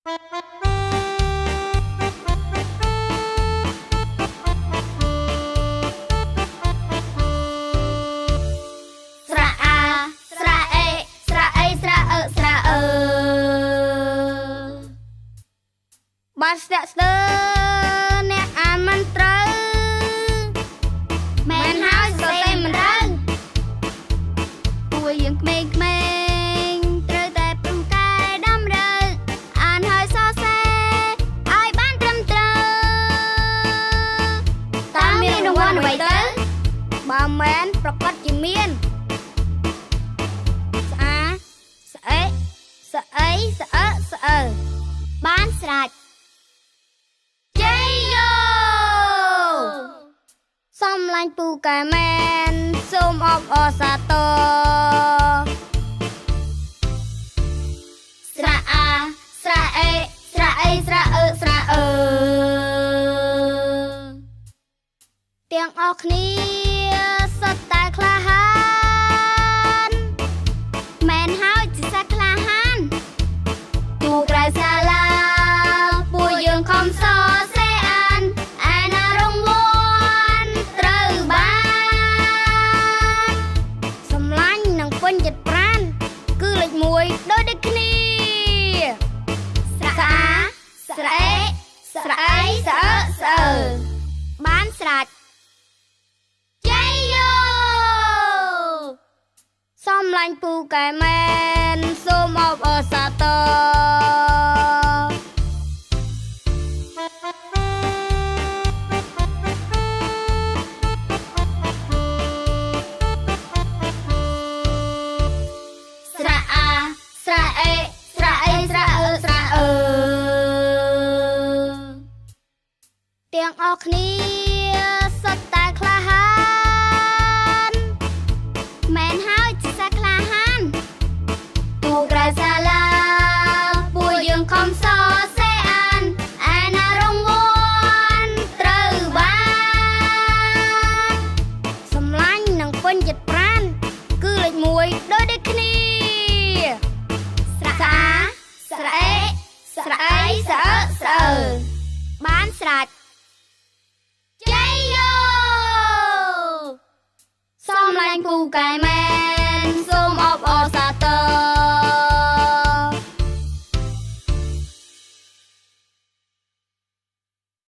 បាស្ទាក់ស្ទើអ្នកអានមិនត្រូវមែនហើយសរសេរមិនត្រូវពួកយើងក្មេងៗត្រូវតែពឹងកែតម្រូវអានហើយសរសេរឲ្យបានត្រឹមត្រូវតើមានរង្វាន់អ្វីទៅបើមែនប្រកាសជាមានស្អែស្អីស្អើស្អើបានស្រេចសំឡាញ់ពូកែមែនសូមអបអរសាទរស្រៈអាស្រៈអេស្រៈអីស្រៈអឺស្រៈអឺទាំងអស់គ្នាសុទ្ធតែក្លាហានមែនហើយជាសាក្លាហានទូក្រៅសាលាពួកយើងខំសរសេរអានឯណារង្វាន់ចិត្តប្រានគឺលេខ1ដូចគ្នាស្រៈស្រែស្រអីស្អើស្អើបានស្រេចជ័យយោសំឡាញ់ពូកែមែនសូមអបអរសាទរទាំងអស់គ្នាសុទ្ធតែក្លាហានមែនហើយជាសាក្លាហានទូក្រៅសាលាពួកយើងខំសរសេរអានឯណារង្វាន់ត្រូវបានសម្លាញ់នឹងពេញចិត្តប្រានគឺលេខ1ដូចគ្នាស្រៈស្រែស្រអីស្អើស្អើបានស្រេច